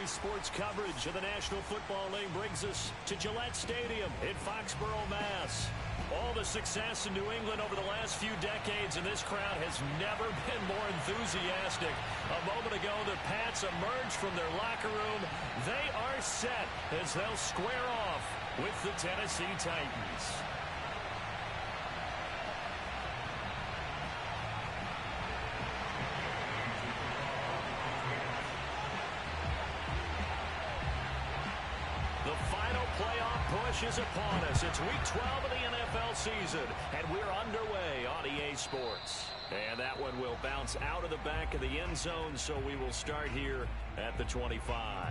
Today's sports coverage of the National Football League brings us to Gillette Stadium in Foxborough, Mass. All the success in New England over the last few decades, and this crowd has never been more enthusiastic. A moment ago, the Pats emerged from their locker room. They are set as they'll square off with the Tennessee Titans. The final playoff push is upon us. It's week 12 of the NFL season, and we're underway on EA Sports. And that one will bounce out of the back of the end zone, so we will start here at the 25.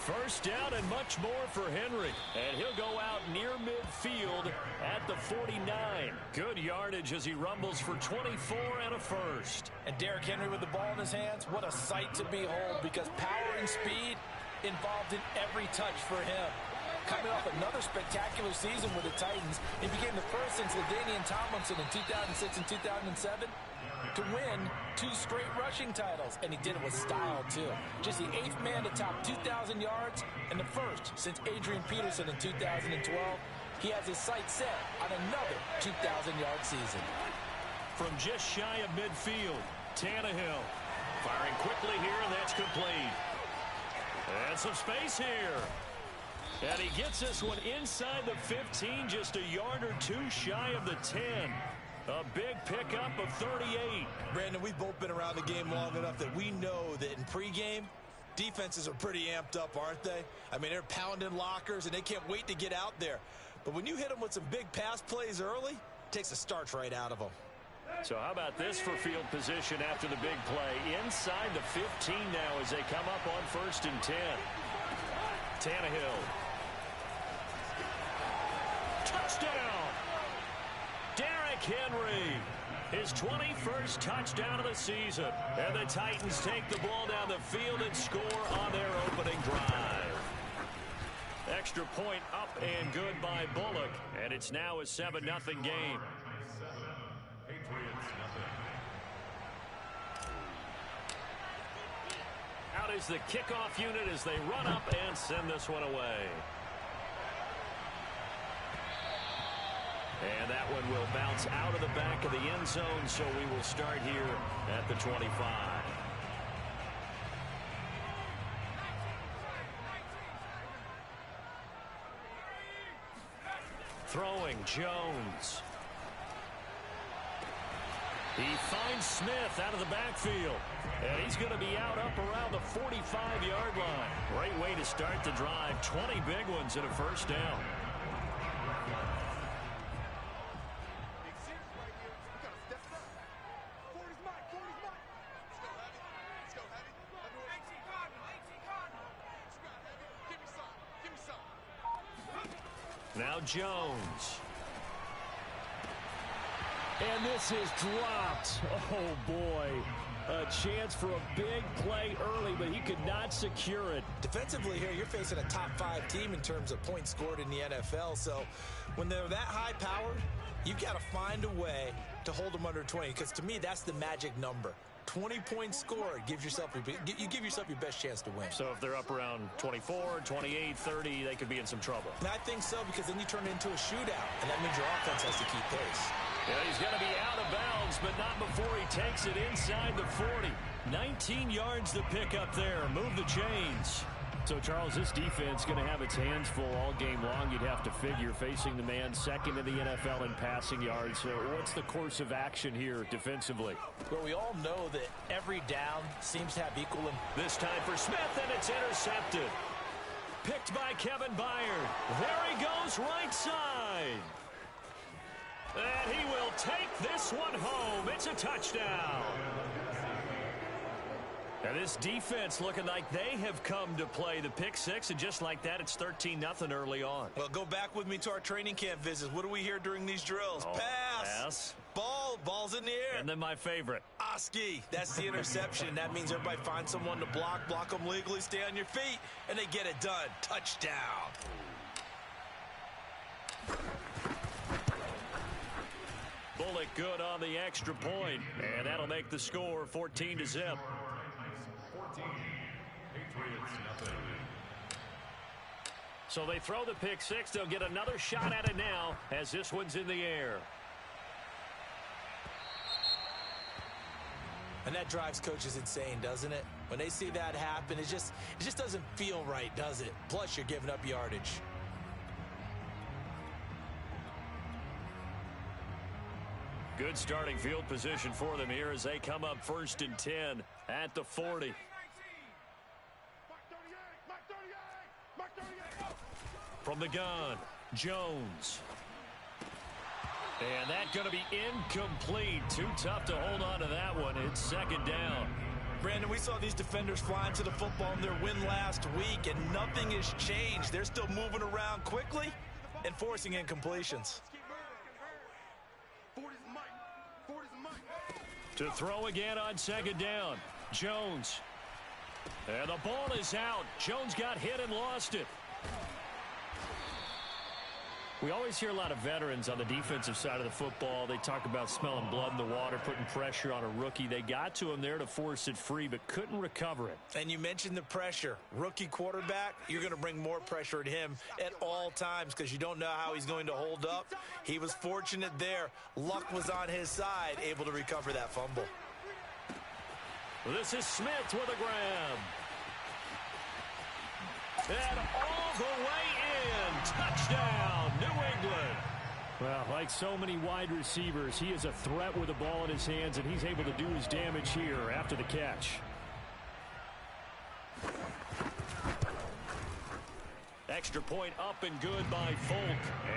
First down and much more for Henry. And he'll go out near midfield at the 49. Good yardage as he rumbles for 24 and a first. And Derrick Henry with the ball in his hands, what a sight to behold, because power and speed involved in every touch for him. Coming off another spectacular season with the Titans, he became the first since LaDainian Tomlinson in 2006 and 2007 to win 2 straight rushing titles, and he did it with style too. Just the 8th man to top 2,000 yards and the first since Adrian Peterson in 2012. He has his sights set on another 2,000-yard season. From just shy of midfield, Tannehill firing quickly here, and that's complete. And some space here. And he gets this one inside the 15, just a yard or 2 shy of the 10. A big pickup of 38. Brandon, we've both been around the game long enough that we know that in pregame, defenses are pretty amped up, aren't they? I mean, they're pounding lockers, and they can't wait to get out there. But when you hit them with some big pass plays early, it takes the starch right out of them. So how about this for field position after the big play? Inside the 15 now as they come up on 1st and 10. Tannehill. Touchdown! Derrick Henry, his 21st touchdown of the season. And the Titans take the ball down the field and score on their opening drive. Extra point up and good by Bullock. And it's now a 7-0 game. Out is the kickoff unit as they run up and send this one away. And that one will bounce out of the back of the end zone, so we will start here at the 25. Throwing Jones. He finds Smith out of the backfield. And he's going to be out up around the 45-yard line. Great way to start the drive. 20 big ones and a first down. Now Jones. And this is dropped. Oh, boy. A chance for a big play early, but he could not secure it. Defensively here, you're facing a top-5 team in terms of points scored in the NFL. So when they're that high-powered, you've got to find a way to hold them under 20. Because to me, that's the magic number. 20 points scored, you give yourself your best chance to win. So if they're up around 24, 28, 30, they could be in some trouble. And I think so, because then you turn it into a shootout, and that means your offense has to keep pace. Yeah, he's going to be out of bounds, but not before he takes it inside the 40. 19 yards to pick up there. Move the chains. So, Charles, this defense going to have its hands full all game long, you'd have to figure, facing the man second in the NFL in passing yards. So what's the course of action here defensively? Well, we all know that every down seems to have equal. This time for Smith, and it's intercepted. Picked by Kevin Byard. There he goes, right side. And he will take this one home. It's a touchdown. And this defense looking like they have come to play. The pick six, and just like that, it's 13-0 early on. Well, go back with me to our training camp visits. What do we hear during these drills? Pass. Ball's in the air. And then my favorite. Oski. That's the interception. That means everybody finds someone to block them legally, stay on your feet, and they get it done. Touchdown. Bullock good on the extra point, and that'll make the score 14-0. So they throw the pick six. They'll get another shot at it now as this one's in the air. And that drives coaches insane, doesn't it? When they see that happen, it just doesn't feel right, does it? Plus, you're giving up yardage. Good starting field position for them here as they come up 1st and 10 at the 40. From the gun, Jones. And that's going to be incomplete. Too tough to hold on to that one. It's 2nd down. Brandon, we saw these defenders flying to the football in their win last week, and nothing has changed. They're still moving around quickly and forcing incompletions. To throw again on 2nd down, Jones. And the ball is out. Jones got hit and lost it. We always hear a lot of veterans on the defensive side of the football. They talk about smelling blood in the water, putting pressure on a rookie. They got to him there to force it free, but couldn't recover it. And you mentioned the pressure. Rookie quarterback, you're going to bring more pressure at him at all times because you don't know how he's going to hold up. He was fortunate there. Luck was on his side, able to recover that fumble. This is Smith with a grab. And all the way in. Touchdown, New England. Well, like so many wide receivers, he is a threat with the ball in his hands, and he's able to do his damage here after the catch. Extra point up and good by Folk.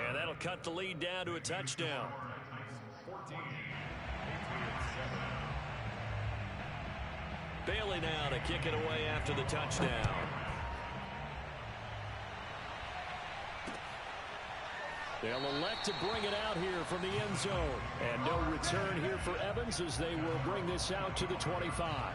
And that'll cut the lead down to a touchdown. Bailey now to kick it away after the touchdown. They'll elect to bring it out here from the end zone. And no return here for Evans as they will bring this out to the 25.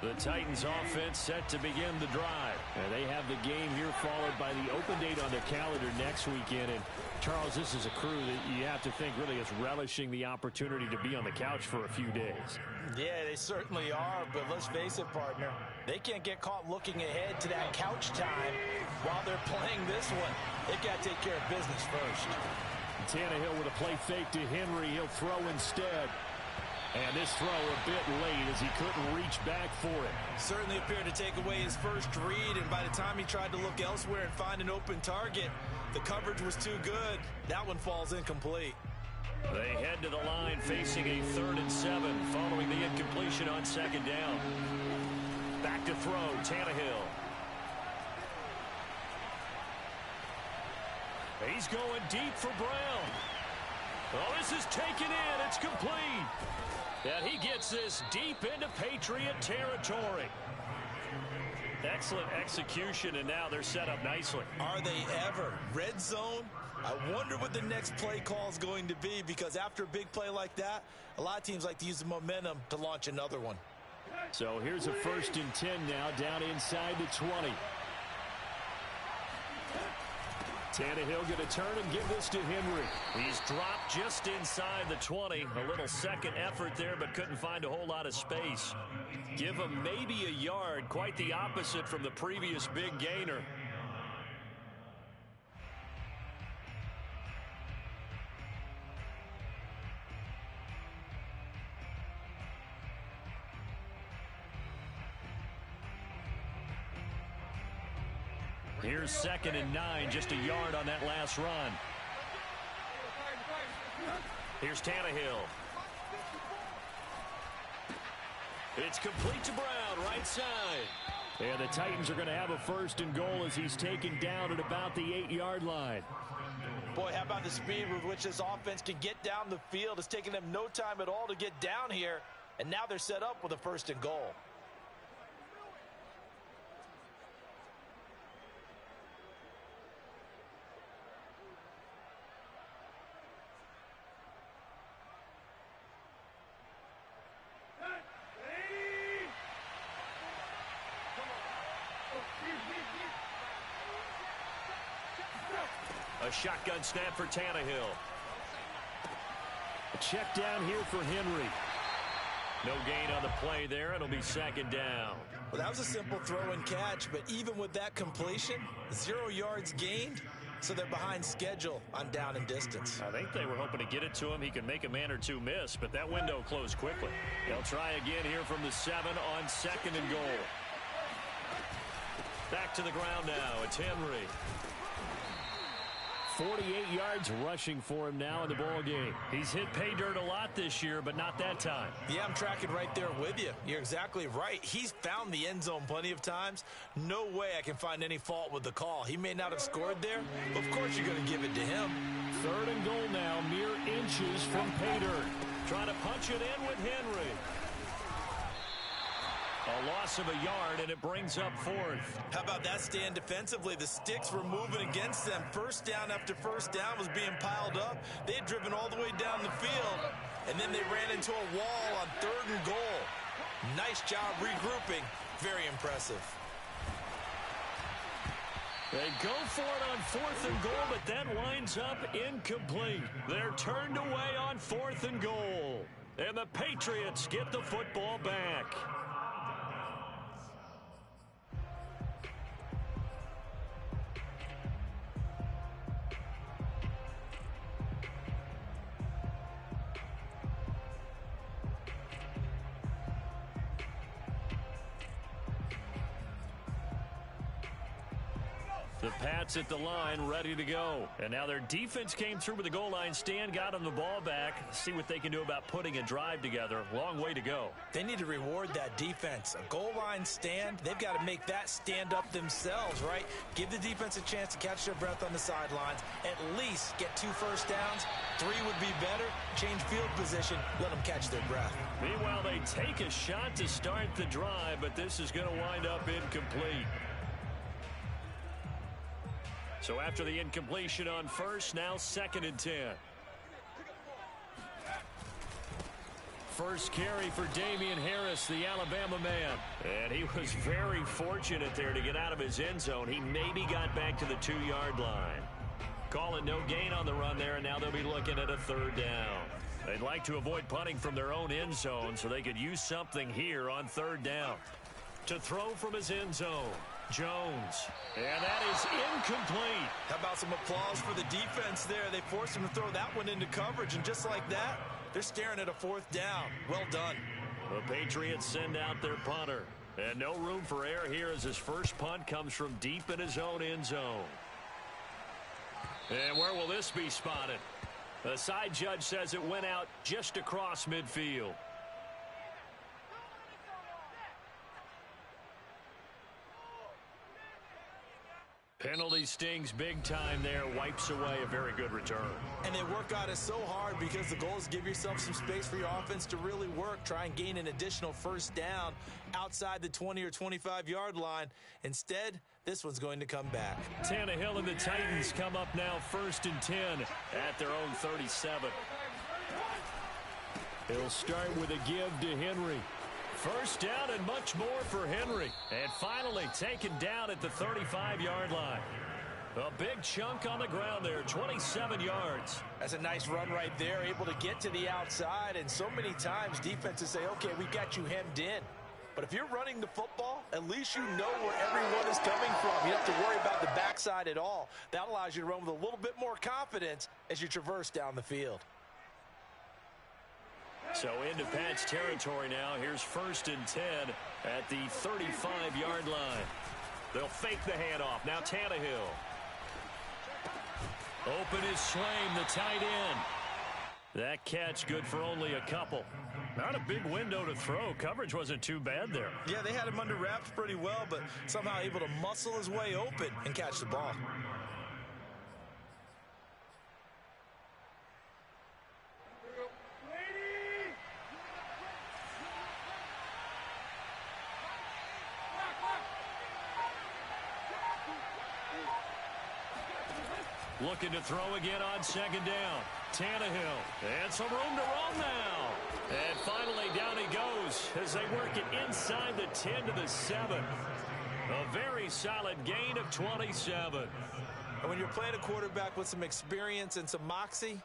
The Titans offense set to begin the drive. And they have the game here followed by the open date on their calendar next weekend. And Charles, this is a crew that you have to think really is relishing the opportunity to be on the couch for a few days. Yeah, they certainly are, but let's face it, partner. They can't get caught looking ahead to that couch time while they're playing this one. They've got to take care of business first. Tannehill with a play fake to Henry. He'll throw instead. And this throw a bit late as he couldn't reach back for it. Certainly appeared to take away his first read, and by the time he tried to look elsewhere and find an open target, the coverage was too good. That one falls incomplete. They head to the line facing a 3rd and 7 following the incompletion on 2nd down. Back to throw, Tannehill. He's going deep for Brown. Oh, this is taken in. It's complete. And he gets this deep into Patriot territory. Excellent execution, and now they're set up nicely. Are they ever? Red zone? I wonder what the next play call is going to be, because after a big play like that, a lot of teams like to use the momentum to launch another one. So here's a 1st and 10 now, down inside the 20. Tannehill going to turn and give this to Henry. He's dropped just inside the 20. A little second effort there, but couldn't find a whole lot of space. Give him maybe a yard, quite the opposite from the previous big gainer. Here's 2nd and 9, just a yard on that last run. Here's Tannehill. It's complete to Brown, right side. And the Titans are going to have a 1st and goal as he's taken down at about the 8-yard line. Boy, how about the speed with which this offense can get down the field? It's taken them no time at all to get down here, and now they're set up with a 1st and goal. A shotgun snap for Tannehill. A check down here for Henry. No gain on the play there. It'll be 2nd down. Well, that was a simple throw and catch, but even with that completion, 0 yards gained, so they're behind schedule on down and distance. I think they were hoping to get it to him. He could make a man or two miss, but that window closed quickly. They'll try again here from the 7 on 2nd and goal. Back to the ground now. It's Henry. 48 yards rushing for him now in the ball game. He's hit pay dirt a lot this year, but not that time. Yeah, I'm tracking right there with you. You're exactly right. He's found the end zone plenty of times. No way I can find any fault with the call. He may not have scored there, but of course you're going to give it to him. 3rd and goal now, mere inches from pay dirt. Trying to punch it in with Henry. A loss of a yard, and it brings up 4th. How about that stand defensively? The sticks were moving against them. 1st down after 1st down was being piled up. They had driven all the way down the field, and then they ran into a wall on 3rd and goal. Nice job regrouping. Very impressive. They go for it on 4th and goal, but that winds up incomplete. They're turned away on 4th and goal. And the Patriots get the football back. The Pats at the line, ready to go. And now their defense came through with the goal line stand, got them the ball back. See what they can do about putting a drive together. Long way to go. They need to reward that defense. A goal line stand, they've got to make that stand up themselves, right? Give the defense a chance to catch their breath on the sidelines. At least get 2 first downs. 3 would be better. Change field position. Let them catch their breath. Meanwhile, they take a shot to start the drive, but this is going to wind up incomplete. So after the incompletion on 1st, now 2nd and 10. First carry for Damian Harris, the Alabama man. And he was very fortunate there to get out of his end zone. He maybe got back to the 2-yard line. Calling no gain on the run there, and now they'll be looking at a 3rd down. They'd like to avoid punting from their own end zone so they could use something here on 3rd down. To throw from his end zone, Jones. And that is incomplete. How about some applause for the defense there? They forced him to throw that one into coverage, and just like that, they're staring at a 4th down. Well done. The Patriots send out their punter. And no room for error here as his first punt comes from deep in his own end zone. And where will this be spotted? The side judge says it went out just across midfield. Penalty stings big time there, wipes away a very good return. And they work on it so hard because the goal is give yourself some space for your offense to really work. Try and gain an additional 1st down outside the 20 or 25-yard line. Instead, this one's going to come back. Tannehill and the Titans come up now 1st and 10 at their own 37. They'll start with a give to Henry. First down and much more for Henry. And finally taken down at the 35-yard line. A big chunk on the ground there, 27 yards. That's a nice run right there, able to get to the outside. And so many times defenses say, okay, we got you hemmed in. But if you're running the football, at least you know where everyone is coming from. You don't have to worry about the backside at all. That allows you to run with a little bit more confidence as you traverse down the field. So into Pats territory now. Here's 1st and 10 at the 35-yard line. They'll fake the handoff. Now Tannehill. Open is Swaim, the tight end. That catch good for only a couple. Not a big window to throw. Coverage wasn't too bad there. Yeah, they had him under wraps pretty well, but somehow able to muscle his way open and catch the ball. Looking to throw again on second down. Tannehill. And some room to roam now. And finally down he goes as they work it inside the 10 to the 7. A very solid gain of 27. And when you're playing a quarterback with some experience and some moxie,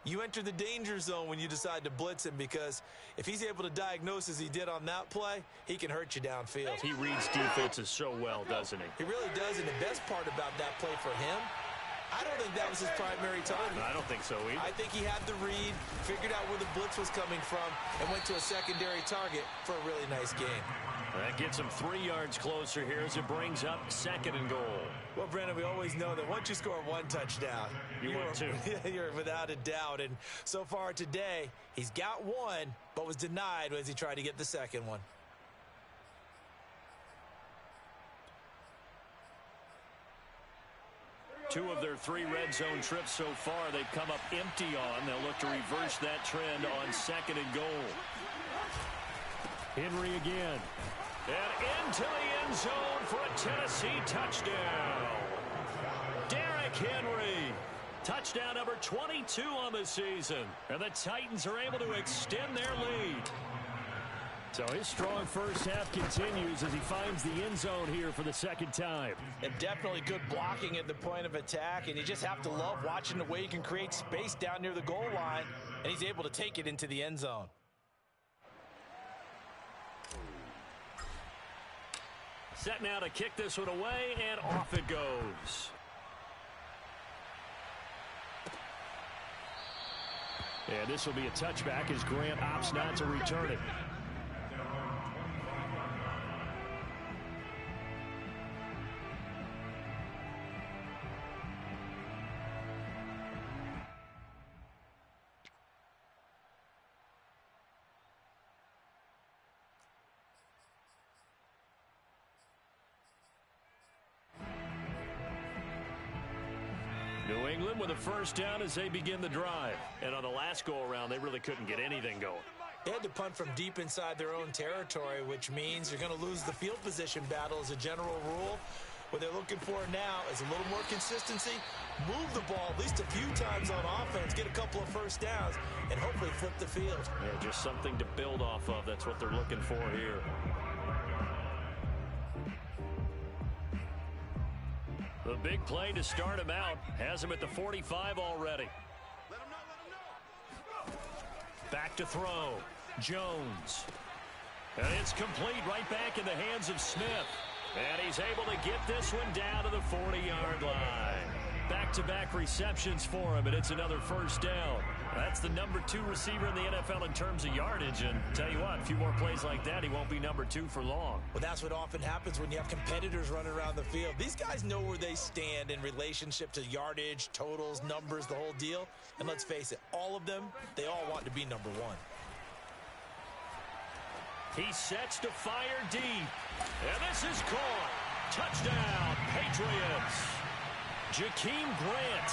you enter the danger zone when you decide to blitz him, because if he's able to diagnose as he did on that play, he can hurt you downfield. He reads defenses so well, doesn't he? He really does, and the best part about that play for him, I don't think that was his primary target. I don't think so either. I think he had the read, figured out where the blitz was coming from, and went to a secondary target for a really nice game. That gets him 3 yards closer here as it brings up 2nd and goal. Well, Brandon, we always know that once you score 1 touchdown, you're without a doubt. And so far today, he's got 1, but was denied as he tried to get the second one. Two of their 3 red zone trips so far they've come up empty on. They'll look to reverse that trend on 2nd and goal. Henry again. And into the end zone for a Tennessee touchdown. Derrick Henry. Touchdown number 22 on the season. And the Titans are able to extend their lead. So his strong first half continues as he finds the end zone here for the 2nd time. And definitely good blocking at the point of attack, and you just have to love watching the way he can create space down near the goal line, and he's able to take it into the end zone. Set now to kick this one away, and off it goes. And this will be a touchback as Grant opts not to return it. New England with a first down as they begin the drive. And on the last go-around, they really couldn't get anything going. They had to punt from deep inside their own territory, which means you're going to lose the field position battle as a general rule. What they're looking for now is a little more consistency, move the ball at least a few times on offense, get a couple of first downs, and hopefully flip the field. Yeah, just something to build off of. That's what they're looking for here. The big play to start him out has him at the 45 already. Back to throw. Jones. And it's complete right back in the hands of Smith. And he's able to get this one down to the 40-yard line. Back-to-back receptions for him, and it's another first down. That's the number 2 receiver in the NFL in terms of yardage. And tell you what, a few more plays like that, he won't be number 2 for long. Well, that's what often happens when you have competitors running around the field. These guys know where they stand in relationship to yardage, totals, numbers, the whole deal. And let's face it, all of them, they all want to be number 1. He sets to fire deep. And this is caught. Touchdown, Patriots. Jakeem Grant,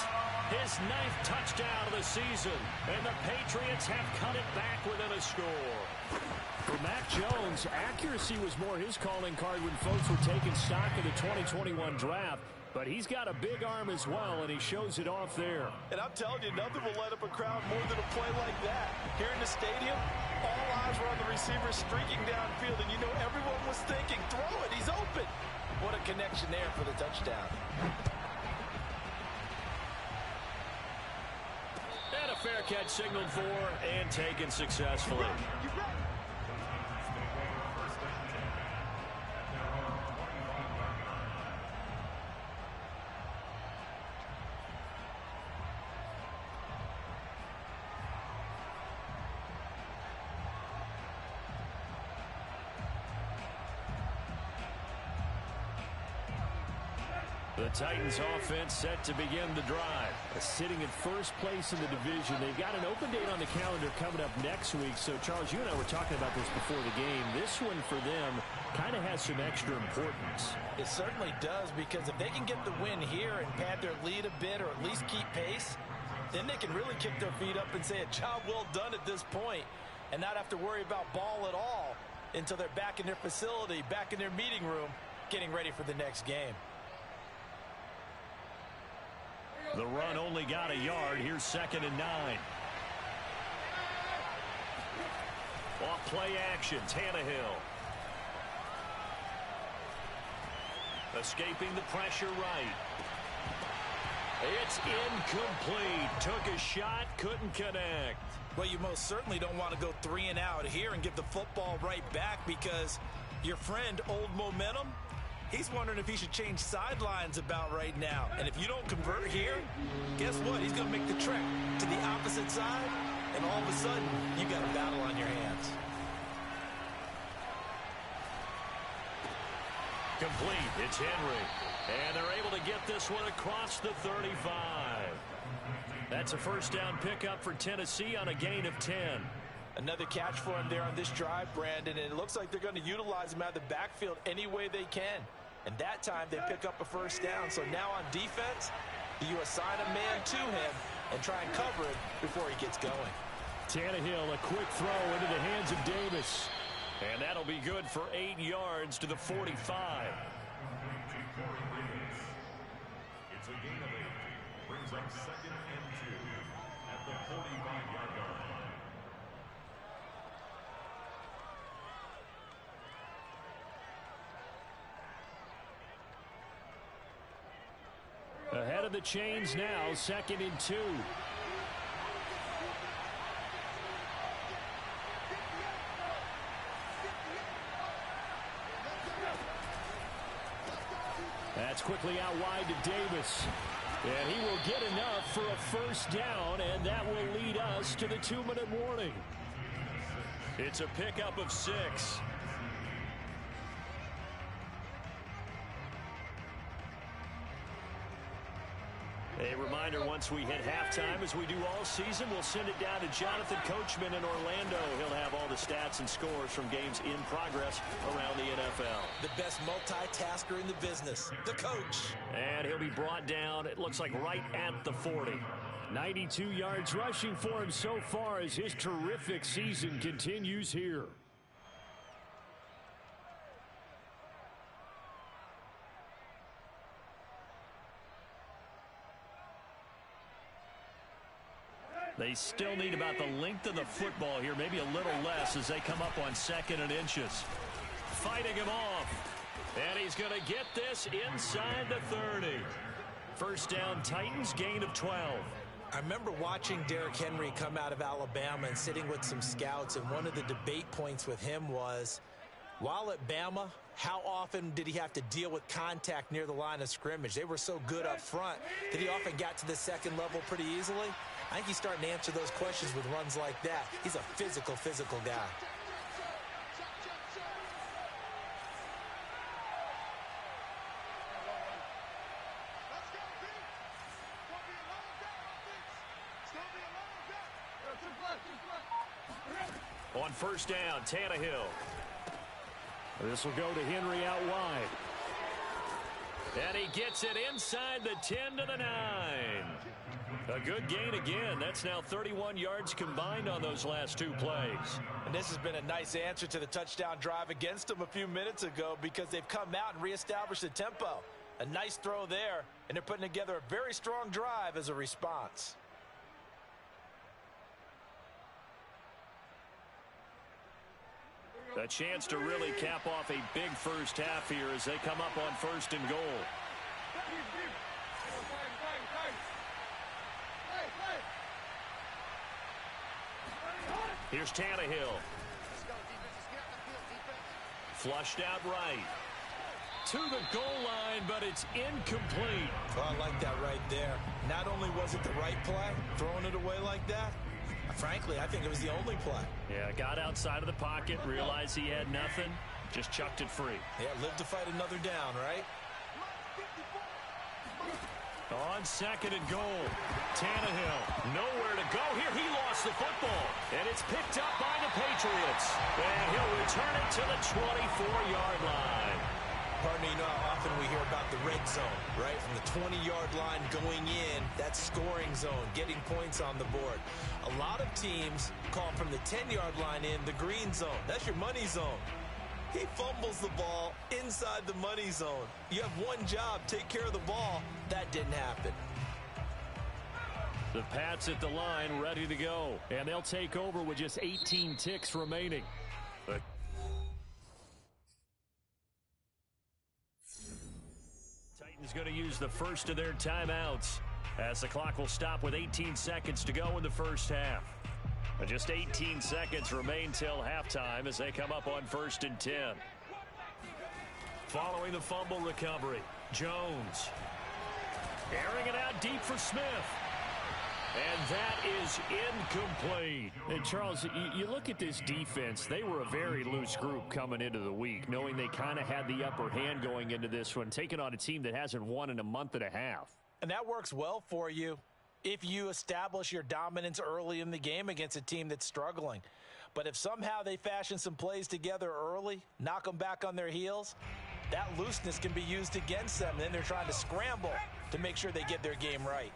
his 9th touchdown of the season. And the Patriots have cut it back within a score. For Mac Jones, accuracy was more his calling card when folks were taking stock of the 2021 draft. But he's got a big arm as well, and he shows it off there. And I'm telling you, nothing will light up a crowd more than a play like that. Here in the stadium, all eyes were on the receiver streaking downfield, and you know everyone was thinking, throw it, he's open. What a connection there for the touchdown. And a fair catch signaled for and taken successfully. The Titans offense set to begin the drive. Sitting in first place in the division. They've got an open date on the calendar coming up next week. So, Charles, you and I were talking about this before the game. This one for them kind of has some extra importance. It certainly does, because if they can get the win here and pad their lead a bit or at least keep pace, then they can really kick their feet up and say a job well done at this point and not have to worry about ball at all until they're back in their facility, back in their meeting room, getting ready for the next game. The run only got a yard. Here's 2nd and 9. Off play action, Tannehill. Escaping the pressure right. It's incomplete. Took a shot, couldn't connect. Well, you most certainly don't want to go 3 and out here and give the football right back, because your friend, Old Momentum, he's wondering if he should change sidelines about right now. And if you don't convert here, guess what? He's going to make the trek to the opposite side, and all of a sudden, you got a battle on your hands. Complete. It's Henry. And they're able to get this one across the 35. That's a first down pickup for Tennessee on a gain of 10. Another catch for him there on this drive, Brandon, and it looks like they're going to utilize him out of the backfield any way they can. And that time they pick up a first down. So now on defense, you assign a man to him and try and cover it before he gets going. Tannehill, a quick throw into the hands of Davis. And that'll be good for 8 yards to the 45. It's a gain of 8. Brings up 2nd and 2 at the 45-yard line. Ahead of the chains now, 2nd and 2. That's quickly out wide to Davis. And he will get enough for a first down, and that will lead us to the 2-minute warning. It's a pickup of 6. A reminder, once we hit halftime, as we do all season, we'll send it down to Jonathan Coachman in Orlando. He'll have all the stats and scores from games in progress around the NFL. The best multitasker in the business, the coach. And he'll be brought down, it looks like, right at the 40. 92 yards rushing for him so far as his terrific season continues here. They still need about the length of the football here, maybe a little less as they come up on 2nd and inches. Fighting him off. And he's going to get this inside the 30. First down, Titans, gain of 12. I remember watching Derrick Henry come out of Alabama and sitting with some scouts, and one of the debate points with him was, while at Bama, how often did he have to deal with contact near the line of scrimmage? They were so good up front that he often got to the second level pretty easily. I think he's starting to answer those questions with runs like that. He's a physical guy. On first down, Tannehill. This will go to Henry out wide. And he gets it inside the 10 to the 9. A good gain again. That's now 31 yards combined on those last 2 plays. And this has been a nice answer to the touchdown drive against them a few minutes ago, because they've come out and reestablished the tempo. A nice throw there, and they're putting together a very strong drive as a response. A chance to really cap off a big first half here as they come up on 1st and goal. Here's Tannehill. Flushed out right. To the goal line, but it's incomplete. Well, I like that right there. Not only was it the right play, throwing it away like that, frankly, I think it was the only play. Yeah, got outside of the pocket, realized he had nothing, just chucked it free. Yeah, live to fight another down, right? On second and goal, Tannehill, nowhere to go here. He lost the football, and it's picked up by the Patriots. And he'll return it to the 24-yard line. Partner, you know how often we hear about the red zone, right? From the 20-yard line going in, that's scoring zone, getting points on the board. A lot of teams call from the 10-yard line in the green zone. That's your money zone. He fumbles the ball inside the money zone. You have one job, take care of the ball. That didn't happen. The Pats at the line, ready to go. And they'll take over with just 18 ticks remaining. Titans going to use the first of their timeouts as the clock will stop with 18 seconds to go in the first half. And just 18 seconds remain till halftime as they come up on 1st and 10. Following the fumble recovery, Jones airing it out deep for Smith. And that is incomplete. And Charles, you look at this defense, they were a very loose group coming into the week, knowing they kind of had the upper hand going into this one, taking on a team that hasn't won in a month and a half. And that works well for you if you establish your dominance early in the game against a team that's struggling. But if somehow they fashion some plays together early, knock them back on their heels, that looseness can be used against them. And then they're trying to scramble to make sure they get their game right.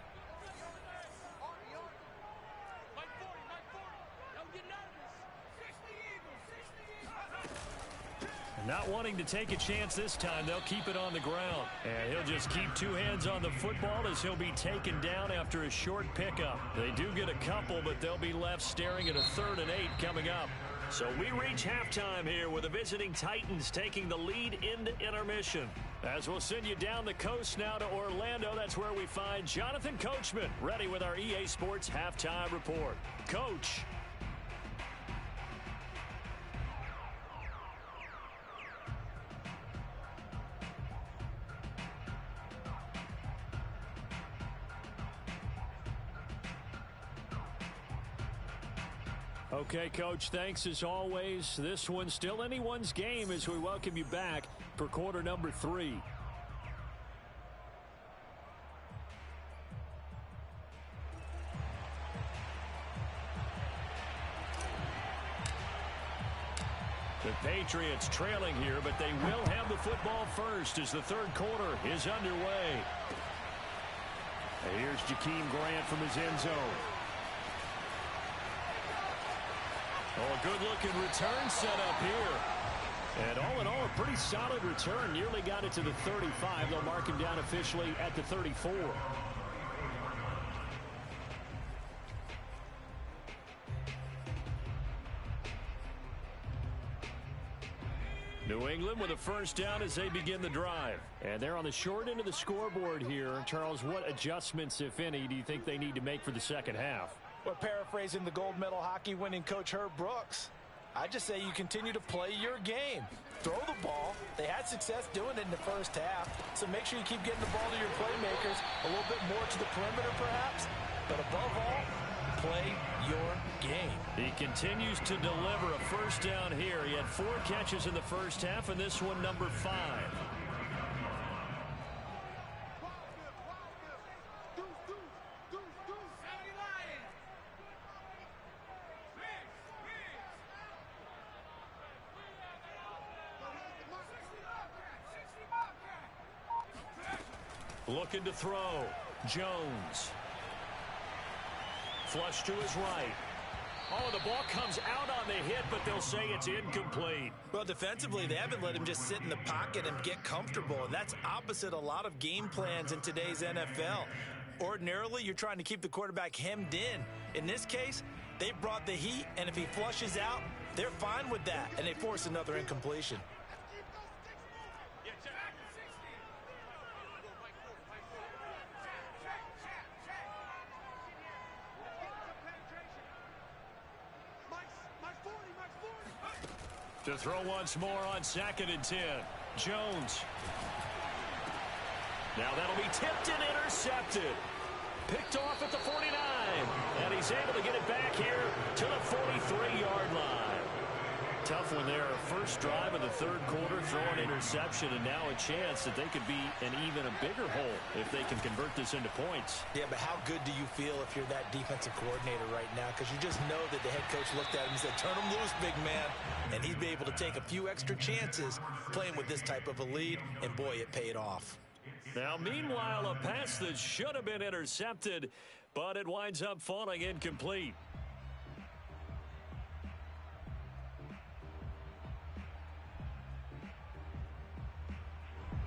Not wanting to take a chance this time, they'll keep it on the ground. And he'll just keep two hands on the football as he'll be taken down after a short pickup. They do get a couple, but they'll be left staring at a 3rd and 8 coming up. So we reach halftime here with the visiting Titans taking the lead into intermission. As we'll send you down the coast now to Orlando, that's where we find Jonathan Coachman ready with our EA Sports Halftime Report. Coach. Okay, Coach, thanks as always. This one's still anyone's game as we welcome you back for quarter number 3. The Patriots trailing here, but they will have the football first as the 3rd quarter is underway. And here's Jakeem Grant from his end zone. Oh, a good-looking return set up here. And all in all, a pretty solid return. Nearly got it to the 35. They'll mark him down officially at the 34. New England with a first down as they begin the drive. And they're on the short end of the scoreboard here. Charles, what adjustments, if any, do you think they need to make for the second half? Well, paraphrasing the gold medal hockey winning coach Herb Brooks, I just say you continue to play your game. Throw the ball. They had success doing it in the first half, so make sure you keep getting the ball to your playmakers, a little bit more to the perimeter perhaps, but above all, play your game. He continues to deliver a first down here. He had 4 catches in the first half, and this one number 5. Looking to throw. Jones. Flush to his right. Oh, the ball comes out on the hit, but they'll say it's incomplete. Well, defensively, they haven't let him just sit in the pocket and get comfortable, and that's opposite a lot of game plans in today's NFL. Ordinarily, you're trying to keep the quarterback hemmed in. In this case, they brought the heat, and if he flushes out, they're fine with that, and they force another incompletion. To throw once more on 2nd and 10. Jones. Now that'll be tipped and intercepted. Picked off at the 49. And he's able to get it back here to the 43-yard line. Tough one there. First drive of the third quarter, throw an interception, and now a chance that they could be in even a bigger hole if they can convert this into points. Yeah, but how good do you feel if you're that defensive coordinator right now? Because you just know that the head coach looked at him and said, turn him loose, big man. And he'd be able to take a few extra chances playing with this type of a lead, and boy, it paid off. Now, meanwhile, a pass that should have been intercepted, but it winds up falling incomplete.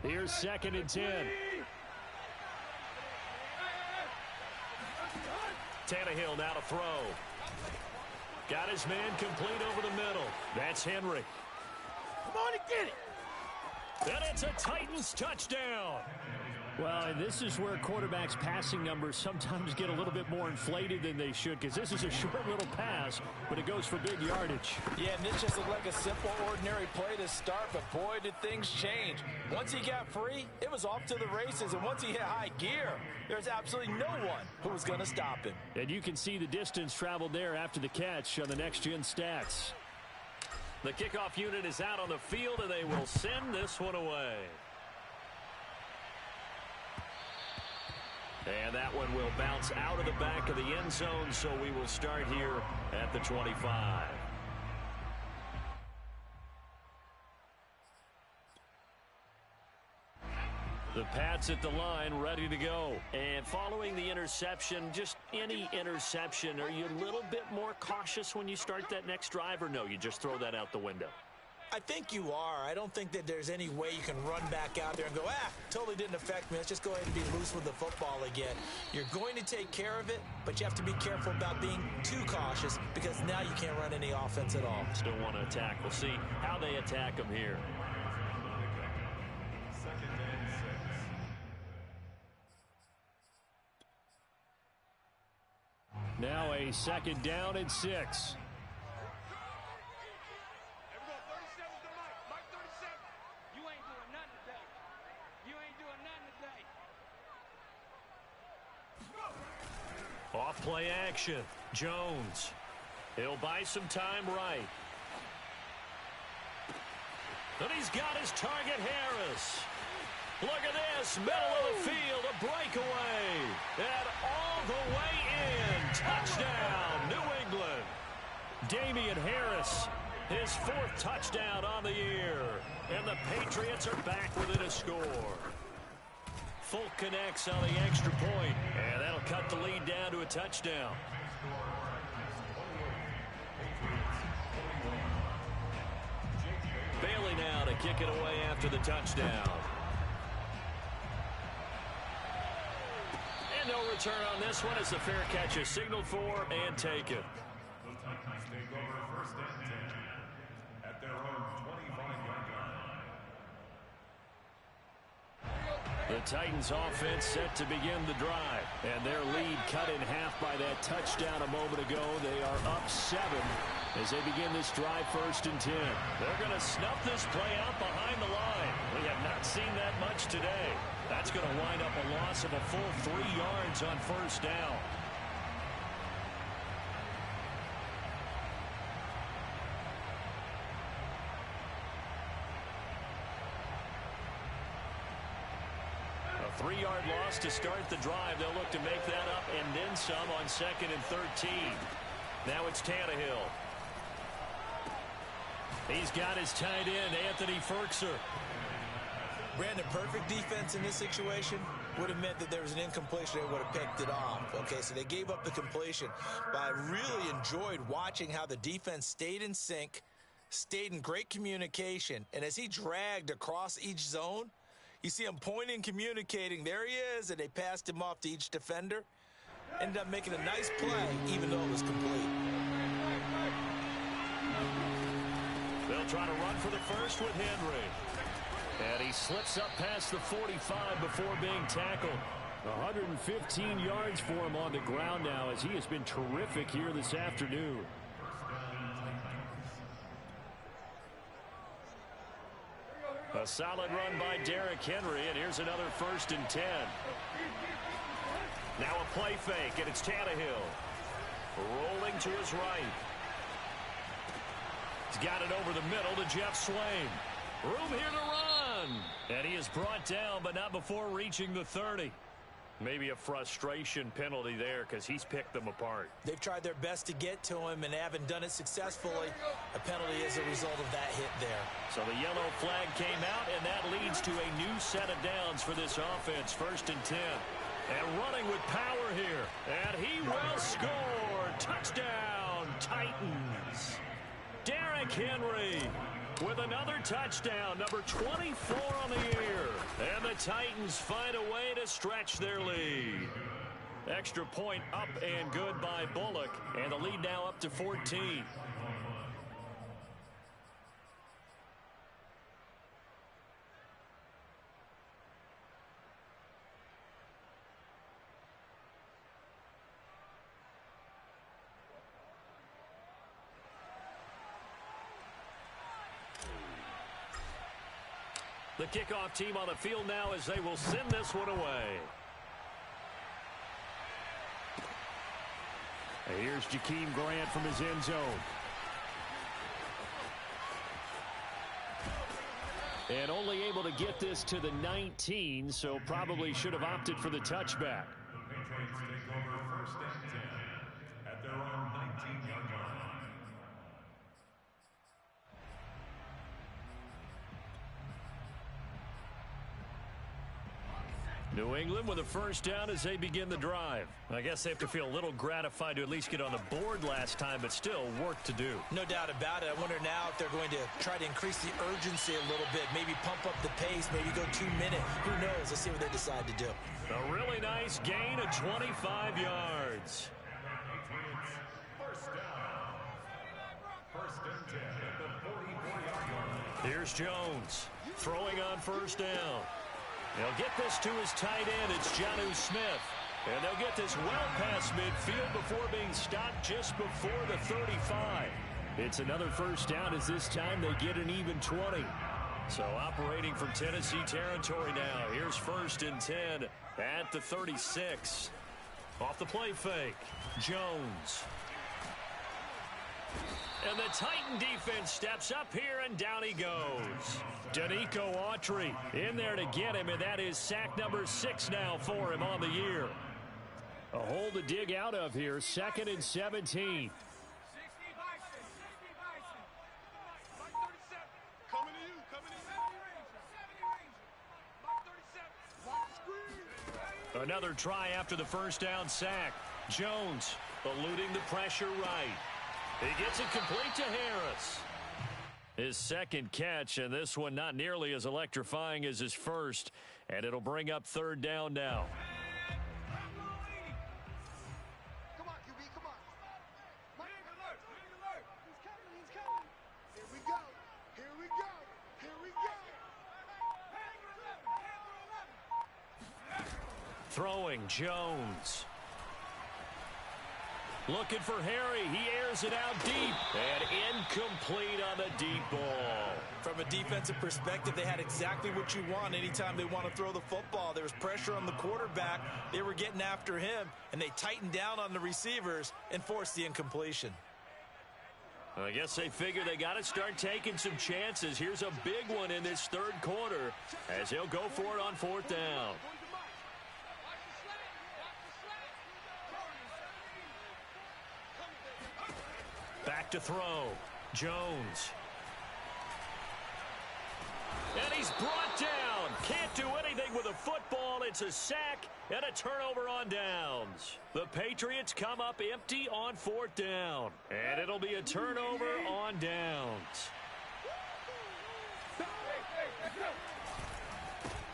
Here's 2nd and 10. Tannehill now to throw. Got his man complete over the middle. That's Henry. Come on and get it. And it's a Titans touchdown. Well, and this is where quarterbacks' passing numbers sometimes get a little bit more inflated than they should, because this is a short little pass, but it goes for big yardage. Yeah, and this just looked like a simple, ordinary play to start, but boy, did things change. Once he got free, it was off to the races, and once he hit high gear, there's absolutely no one who was going to stop him. And you can see the distance traveled there after the catch on the next-gen stats. The kickoff unit is out on the field, and they will send this one away. And that one will bounce out of the back of the end zone, so we will start here at the 25. The Pats at the line, ready to go. And following the interception, just any interception, are you a little bit more cautious when you start that next drive, or no, you just throw that out the window? I think you are. I don't think that there's any way you can run back out there and go, totally didn't affect me. Let's just go ahead and be loose with the football again. You're going to take care of it, but you have to be careful about being too cautious, because now you can't run any offense at all. Still want to attack. We'll see how they attack them here. 2nd and 6. Now a 2nd down and 6. Off play action. Jones. He'll buy some time right. And he's got his target, Harris. Look at this. Middle of the field. A breakaway. And all the way in. Touchdown, New England. Damian Harris. His 4th touchdown on the year. And the Patriots are back within a score. Folk connects on the extra point, and that'll cut the lead down to a touchdown. Bailey now to kick it away after the touchdown. And no return on this one as the fair catch is signaled for and taken. The Titans take over 1st and 10 at their own 25-yard line. The Titans offense set to begin the drive, and their lead cut in half by that touchdown a moment ago. They are up 7 as they begin this drive 1st and 10. They're going to snuff this play out behind the line. We have not seen that much today. That's going to wind up a loss of a full 3 yards on 1st down. A 3-yard loss to start the drive. They'll look to make that up and then some on 2nd and 13. Now it's Tannehill. He's got his tight end, Anthony Ferkser. Brandon, perfect defense in this situation would have meant that there was an incompletion. They would have picked it off. Okay, so they gave up the completion. But I really enjoyed watching how the defense stayed in sync, stayed in great communication, and as he dragged across each zone, you see him pointing, communicating. There he is, and they passed him off to each defender. Ended up making a nice play, even though it was complete. They'll try to run for the first with Henry. And he slips up past the 45 before being tackled. 115 yards for him on the ground now, as he has been terrific here this afternoon. A solid run by Derrick Henry, and here's another 1st and 10. Now a play fake, and it's Tannehill. Rolling to his right. He's got it over the middle to Jeff Swain. Room here to run. And he is brought down, but not before reaching the 30. Maybe a frustration penalty there because he's picked them apart. They've tried their best to get to him and haven't done it successfully. A penalty is a result of that hit there. So the yellow flag came out, and that leads to a new set of downs for this offense. 1st and 10. And running with power here. And he will score. Touchdown, Titans. Derrick Henry with another touchdown, number 24 on the year. And the Titans find a way to stretch their lead. Extra point up and good by Bullock. And the lead now up to 14. The kickoff team on the field now as they will send this one away. And here's Jakeem Grant from his end zone. And only able to get this to the 19, so probably should have opted for the touchback. The Patriots take over 1st and 10 at their own 19-yard line. New England with a first down as they begin the drive. I guess they have to feel a little gratified to at least get on the board last time, but still work to do. No doubt about it. I wonder now if they're going to try to increase the urgency a little bit, maybe pump up the pace, maybe go 2 minute. Who knows? Let's see what they decide to do. A really nice gain of 25 yards. First down. 1st and 10 at the 44-yard line. Here's Jones throwing on first down. They'll get this to his tight end. It's Jonnu Smith. And they'll get this well past midfield before being stopped just before the 35. It's another first down as this time they get an even 20. So operating from Tennessee territory now. Here's 1st and 10 at the 36. Off the play fake. Jones. And the Titan defense steps up here, and down he goes. Danico Autry in there to get him, and that is sack number 6 now for him on the year. A hole to dig out of here, 2nd and 17. Another try after the first down sack. Jones eluding the pressure right. He gets it complete to Harris. His second catch, and this one not nearly as electrifying as his first. And it'll bring up 3rd down now. Come on, QB, come on. He's coming. Here we go. Here we go. Throwing Jones. Looking for Harry. He airs it out deep. And incomplete on the deep ball. From a defensive perspective, they had exactly what you want anytime they want to throw the football. There was pressure on the quarterback. They were getting after him, and they tightened down on the receivers and forced the incompletion. I guess they figure they got to start taking some chances. Here's a big one in this 3rd quarter as he'll go for it on 4th down. Back to throw. Jones. And he's brought down. Can't do anything with a football. It's a sack and a turnover on downs. The Patriots come up empty on 4th down. And it'll be a turnover on downs.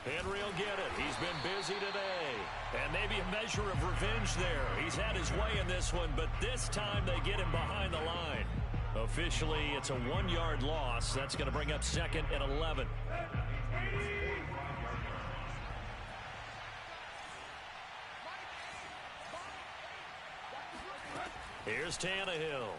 Henry will get it. He's been busy today. And maybe a measure of revenge there. He's had his way in this one, but this time they get him behind the line. Officially, it's a 1-yard loss. That's going to bring up 2nd and 11. Here's Tannehill.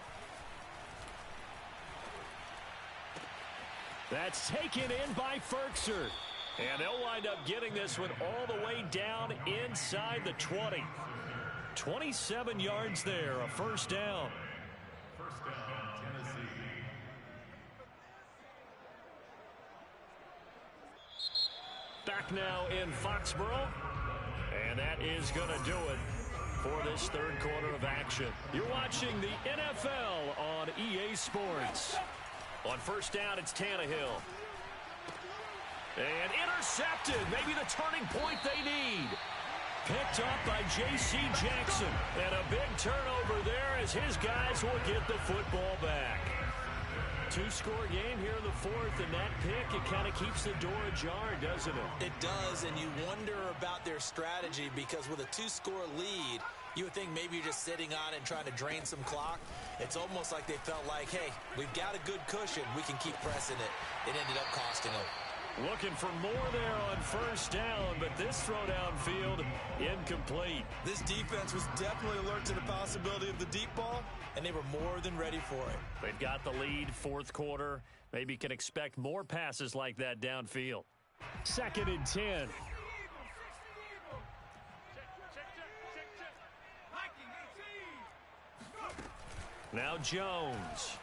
That's taken in by Ferkser. And they'll wind up getting this one all the way down inside the 20. 27 yards there, a first down. First down, Tennessee. o'clock now in Foxborough. And that is going to do it for this third quarter of action. You're watching the NFL on EA Sports. On first down, it's Tannehill. And intercepted. Maybe the turning point they need. Picked up by J.C. Jackson. And a big turnover there as his guys will get the football back. Two-score game here in the fourth, and that pick, it kind of keeps the door ajar, doesn't it? It does, and you wonder about their strategy because with a two-score lead, you would think maybe you're just sitting on it and trying to drain some clock. It's almost like they felt like, hey, we've got a good cushion. We can keep pressing it. It ended up costing them. Looking for more there on first down, but this throw downfield incomplete. This defense was definitely alert to the possibility of the deep ball, and they were more than ready for it. They've got the lead, fourth quarter. Maybe can expect more passes like that downfield. 2nd and 10. Now Jones.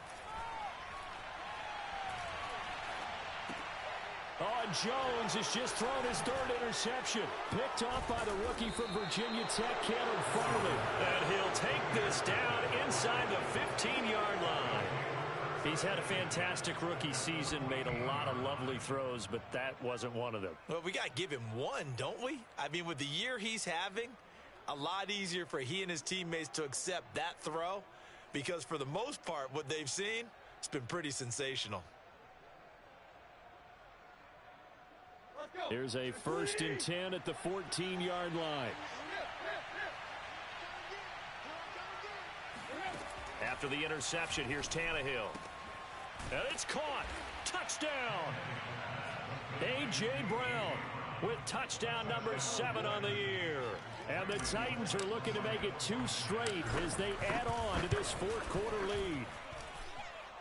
Oh, Jones has just thrown his third interception. Picked off by the rookie from Virginia Tech, Caleb Farley. And he'll take this down inside the 15-yard line. He's had a fantastic rookie season, made a lot of lovely throws, but that wasn't one of them. Well, we got to give him one, don't we? I mean, with the year he's having, a lot easier for he and his teammates to accept that throw because for the most part, what they've seen, it's been pretty sensational. Here's a 1st and 10 at the 14-yard line. After the interception, here's Tannehill. And it's caught. Touchdown. A.J. Brown with touchdown number 7 on the year. And the Titans are looking to make it 2 straight as they add on to this fourth quarter lead.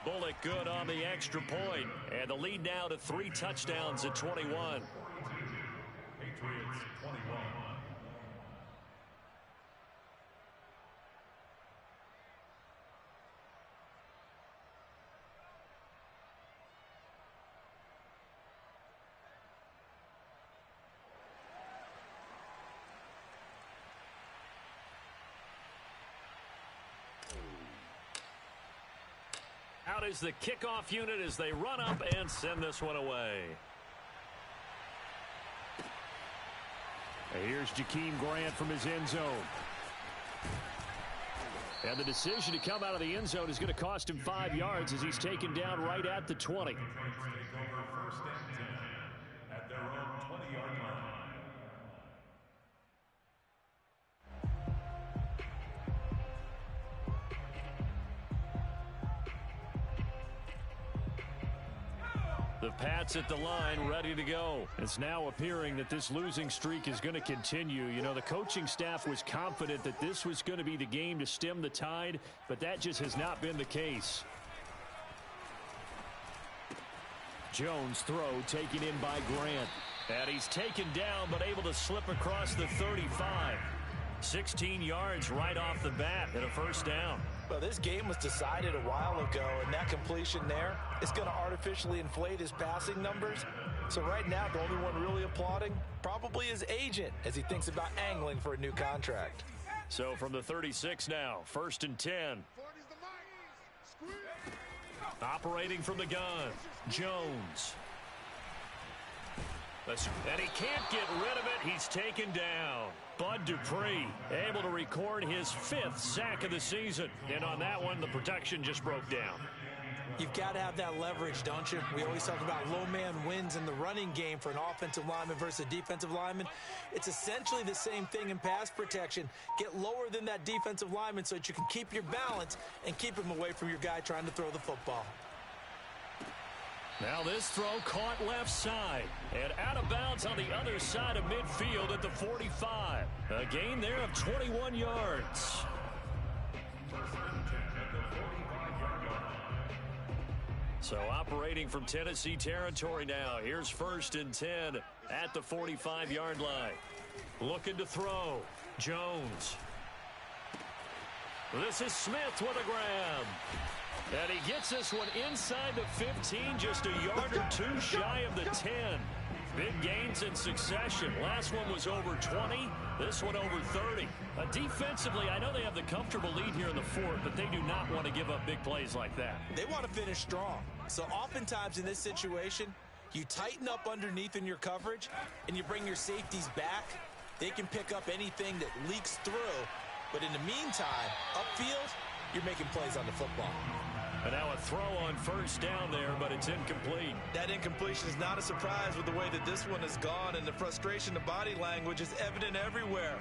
Bullock good on the extra point. And the lead now to 3 touchdowns at 21. Patriots 21. Out is the kickoff unit as they run up and send this one away. And here's Jakeem Grant from his end zone. And the decision to come out of the end zone is going to cost him 5 yards as he's taken down right at the 20. Take over 1st and 10 at their own 20-yard line. The Pats at the line, ready to go. It's now appearing that this losing streak is going to continue. You know, the coaching staff was confident that this was going to be the game to stem the tide, but that just has not been the case. Jones throw taken in by Grant. And he's taken down, but able to slip across the 35. 16 yards right off the bat and a 1st down. Well, this game was decided a while ago, and that completion there is going to artificially inflate his passing numbers. So right now, the only one really applauding probably his agent as he thinks about angling for a new contract. So from the 36 now, 1st and 10. Operating from the gun, Jones. And he can't get rid of it. He's taken down. Bud Dupree able to record his 5th sack of the season. And on that one, the protection just broke down. You've got to have that leverage, don't you? We always talk about low man wins in the running game for an offensive lineman versus a defensive lineman. It's essentially the same thing in pass protection. Get lower than that defensive lineman so that you can keep your balance and keep him away from your guy trying to throw the football. Now this throw caught left side and out of bounds on the other side of midfield at the 45. A gain there of 21 yards. So operating from Tennessee territory now. Here's 1st and 10 at the 45-yard line. Looking to throw. Jones. This is Smith with a grab. And he gets this one inside the 15, just a yard or 2 shy of the 10. Big gains in succession. Last one was over 20. This one over 30. Defensively, I know they have the comfortable lead here in the fourth, but they do not want to give up big plays like that. They want to finish strong. So oftentimes in this situation, you tighten up underneath in your coverage, and you bring your safeties back. They can pick up anything that leaks through. But in the meantime, upfield, you're making plays on the football. And now a throw on first down there, but it's incomplete. That incompletion is not a surprise with the way that this one has gone, and the frustration, the body language is evident everywhere.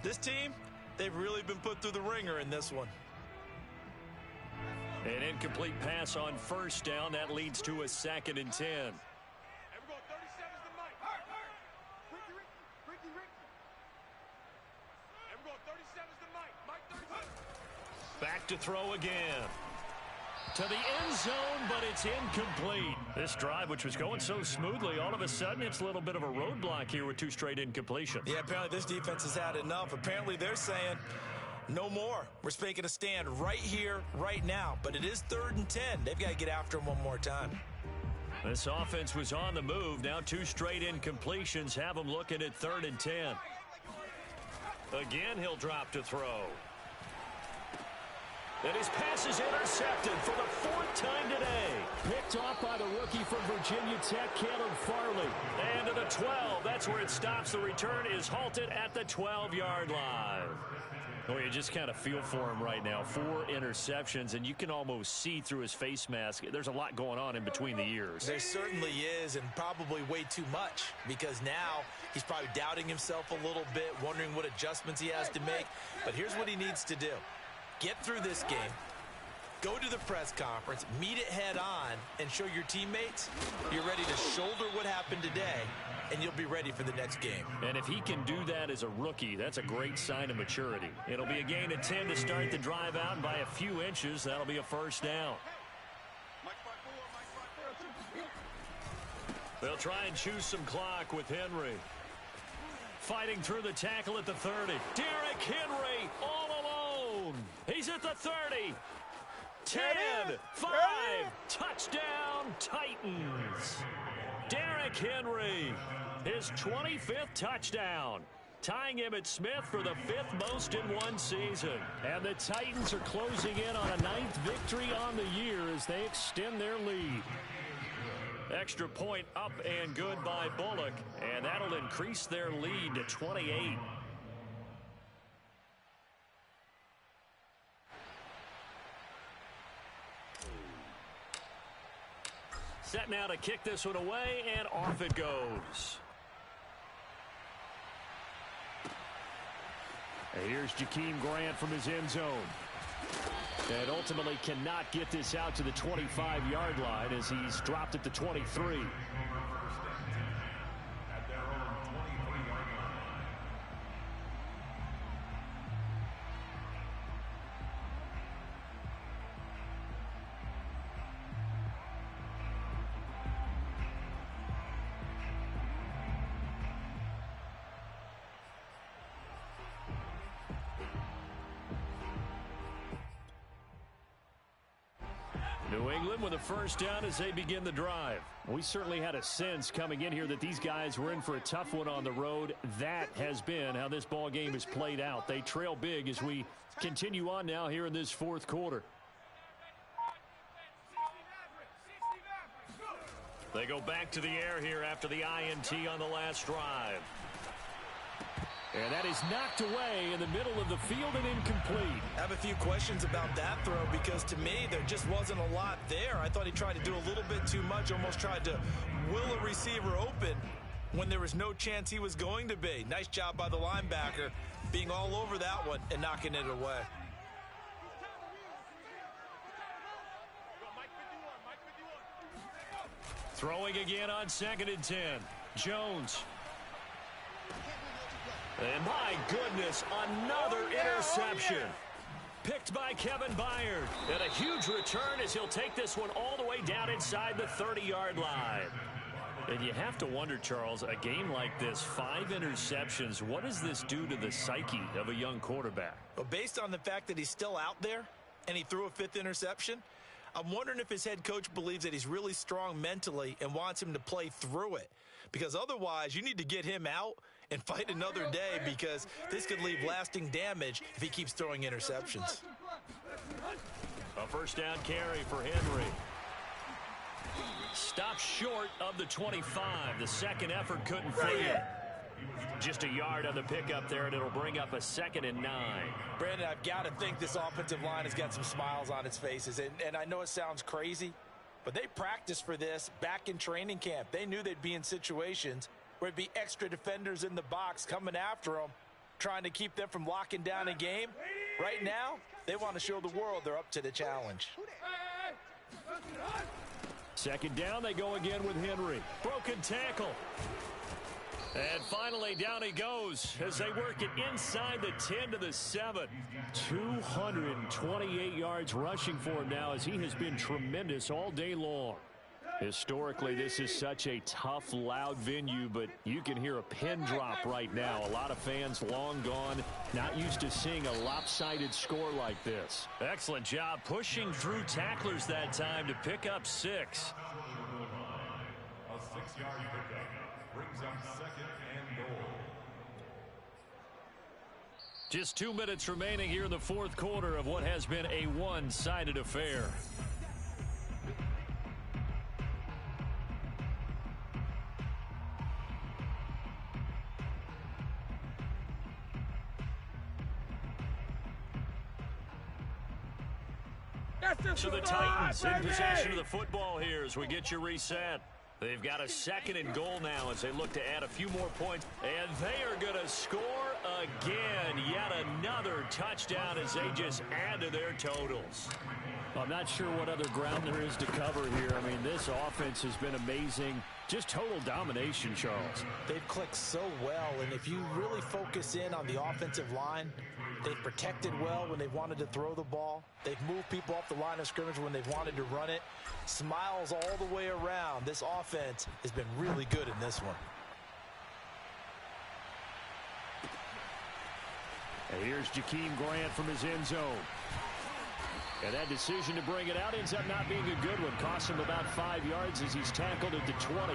This team, they've really been put through the ringer in this one. An incomplete pass on first down. That leads to a 2nd and 10. Back to throw again. To the end zone, but it's incomplete. This drive, which was going so smoothly, all of a sudden it's a little bit of a roadblock here with 2 straight incompletions. Yeah, apparently this defense has had enough. Apparently they're saying, no more. We're making a stand right here, right now. But it is 3rd and 10. They've got to get after him one more time. This offense was on the move. Now 2 straight incompletions have them looking at 3rd and 10. Again, he'll drop to throw. And his pass is intercepted for the 4th time today. Picked off by the rookie from Virginia Tech, Caleb Farley. And to the 12. That's where it stops. The return is halted at the 12-yard line. Oh, you just kind of feel for him right now. 4 interceptions, and you can almost see through his face mask. There's a lot going on in between the ears. There certainly is, and probably way too much, because now he's probably doubting himself a little bit, wondering what adjustments he has to make. But here's what he needs to do. Get through this game, go to the press conference, meet it head on, and show your teammates you're ready to shoulder what happened today, and you'll be ready for the next game. And if he can do that as a rookie, that's a great sign of maturity. It'll be a gain of 10 to start the drive out, and by a few inches, that'll be a first down. They'll try and choose some clock with Henry. Fighting through the tackle at the 30. Derrick Henry all alone. He's at the 30. 10, 5, touchdown Titans. Derrick Henry, his 25th touchdown, tying Emmitt Smith for the 5th most in one season. And the Titans are closing in on a 9th victory on the year as they extend their lead. Extra point up and good by Bullock, and that'll increase their lead to 28. Set now to kick this one away, and off it goes. And here's Jakeem Grant from his end zone. And ultimately cannot get this out to the 25-yard line as he's dropped at the 23. New England with a first down as they begin the drive. We certainly had a sense coming in here that these guys were in for a tough one on the road. That has been how this ball game has played out. They trail big as we continue on now here in this 4th quarter. They go back to the air here after the INT on the last drive. And that is knocked away in the middle of the field and incomplete. I have a few questions about that throw because to me there just wasn't a lot there. I thought he tried to do a little bit too much, almost tried to will a receiver open when there was no chance he was going to be. Nice job by the linebacker being all over that one and knocking it away. Throwing again on 2nd and 10. Jones. And my goodness, another interception. Picked by Kevin Byard. And a huge return as he'll take this one all the way down inside the 30-yard line. And you have to wonder, Charles, a game like this, 5 interceptions, what does this do to the psyche of a young quarterback? Well, based on the fact that he's still out there and he threw a 5th interception, I'm wondering if his head coach believes that he's really strong mentally and wants him to play through it. Because otherwise, you need to get him out and fight another day, because this could leave lasting damage if he keeps throwing interceptions. A first down carry for Henry. Stopped short of the 25. The second effort couldn't fit in. Just a yard on the pickup there, and it'll bring up a 2nd and 9. Brandon, I've got to think this offensive line has got some smiles on its faces. And I know it sounds crazy, but they practiced for this back in training camp. They knew they'd be in situations where it'd be extra defenders in the box coming after them, trying to keep them from locking down a game. Right now, they want to show the world they're up to the challenge. Second down, they go again with Henry. Broken tackle. And finally, down he goes as they work it inside the 10 to the 7. 228 yards rushing for him now, as he has been tremendous all day long. Historically, this is such a tough, loud venue, but you can hear a pin drop right now. A lot of fans long gone, not used to seeing a lopsided score like this. Excellent job pushing through tacklers that time to pick up 6. A 6-yard pickup brings up 2nd and goal. Just 2 minutes remaining here in the fourth quarter of what has been a one-sided affair. So the Titans in possession of the football here as we get you reset. They've got a 2nd and goal now as they look to add a few more points. And they are going to score again. Yet another touchdown as they just add to their totals. I'm not sure what other ground there is to cover here. I mean, this offense has been amazing. Just total domination, Charles. They've clicked so well, and if you really focus in on the offensive line, they've protected well when they've wanted to throw the ball. They've moved people off the line of scrimmage when they've wanted to run it. Smiles all the way around. This offense has been really good in this one. And here's Jakeem Grant from his end zone. And that decision to bring it out ends up not being a good one. Costs him about 5 yards as he's tackled at the 20.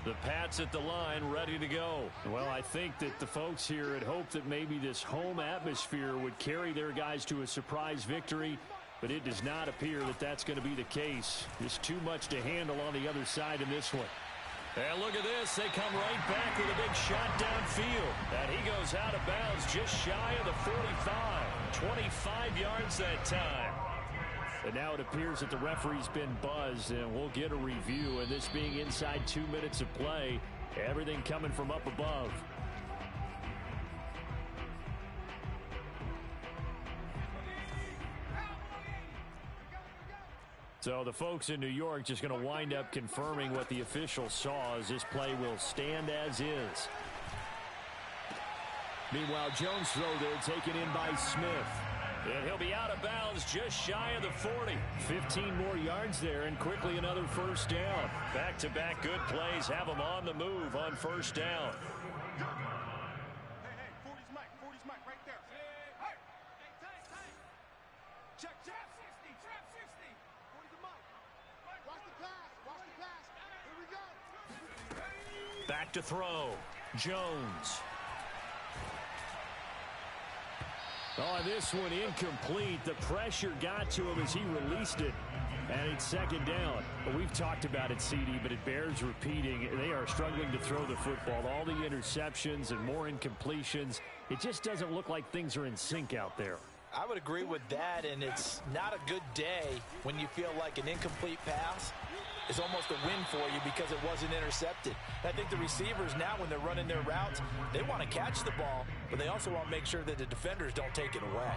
The Pats at the line, ready to go. Well, I think that the folks here had hoped that maybe this home atmosphere would carry their guys to a surprise victory, but it does not appear that that's going to be the case. Just too much to handle on the other side in this one. And look at this. They come right back with a big shot downfield. And he goes out of bounds just shy of the 45. 25 yards that time. And now it appears that the referee's been buzzed, and we'll get a review. And this being inside 2 minutes of play, everything coming from up above. So the folks in New York just going to wind up confirming what the official saw, as this play will stand as is. Meanwhile, Jones' throw there taken in by Smith. And he'll be out of bounds just shy of the 40. 15 more yards there, and quickly another first down. Back-to-back good plays have them on the move on first down. Hey, 40's Mike right there. Hey, check. Trap 60, 40's the Mike. Watch the pass. Here we go. Back to throw. Jones. On this one, incomplete. The pressure got to him as he released it. And it's second down. Well, we've talked about it, CD, but it bears repeating. They are struggling to throw the football. All the interceptions and more incompletions. It just doesn't look like things are in sync out there. I would agree with that, and it's not a good day when you feel like an incomplete pass is almost a win for you because it wasn't intercepted. I think the receivers now, when they're running their routes, they want to catch the ball, but they also want to make sure that the defenders don't take it away.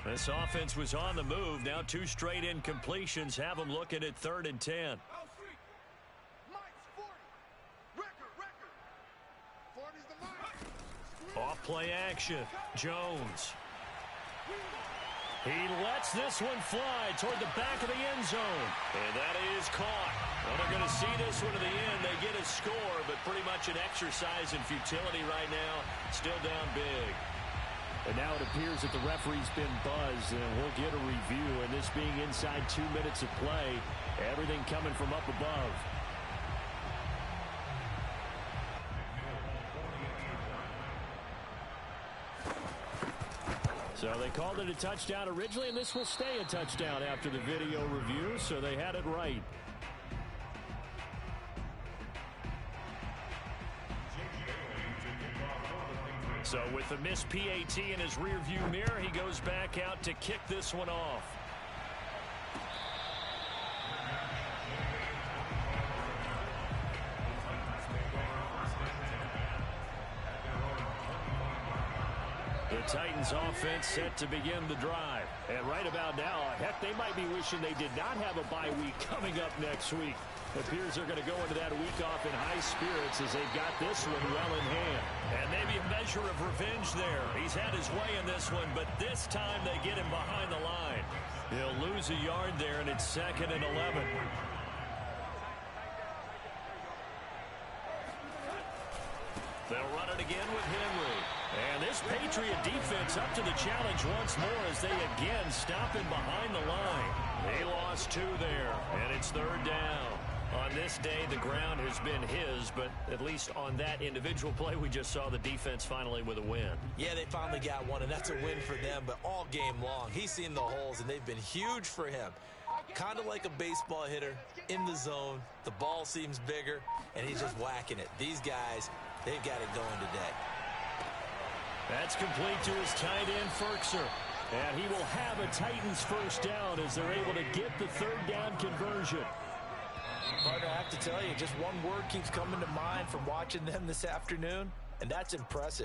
This offense was on the move. Now 2 straight incompletions have them looking at 3rd and 10. Mike's 40. Record. 40's the Mike. Off play action. Jones. He lets this one fly toward the back of the end zone. And that is caught. Well, they're going to see this one to the end. They get a score, but pretty much an exercise in futility right now. Still down big. And now it appears that the referee's been buzzed, and we'll get a review. And this being inside 2 minutes of play, everything coming from up above. So they called it a touchdown originally, and this will stay a touchdown after the video review, so they had it right. So with the missed PAT in his rearview mirror, he goes back out to kick this one off. The Titans offense set to begin the drive. And right about now, heck, they might be wishing they did not have a bye week coming up next week. It appears they're going to go into that week off in high spirits as they've got this one well in hand. And maybe a measure of revenge there. He's had his way in this one, but this time they get him behind the line. He'll lose a yard there, and it's 2nd and 11. They'll run it again with Henry. And this Patriot defense up to the challenge once more as they again stop him behind the line. They lost 2 there, and it's 3rd down. On this day, the ground has been his, but at least on that individual play, we just saw the defense finally with a win. Yeah, they finally got one, and that's a win for them, but all game long, he's seen the holes, and they've been huge for him. Kind of like a baseball hitter in the zone. The ball seems bigger, and he's just whacking it. These guys, they've got it going today. That's complete to his tight end, Ferkser. And he will have a Titans first down as they're able to get the 3rd down conversion. Partner, I have to tell you, just one word keeps coming to mind from watching them this afternoon, and that's impressive.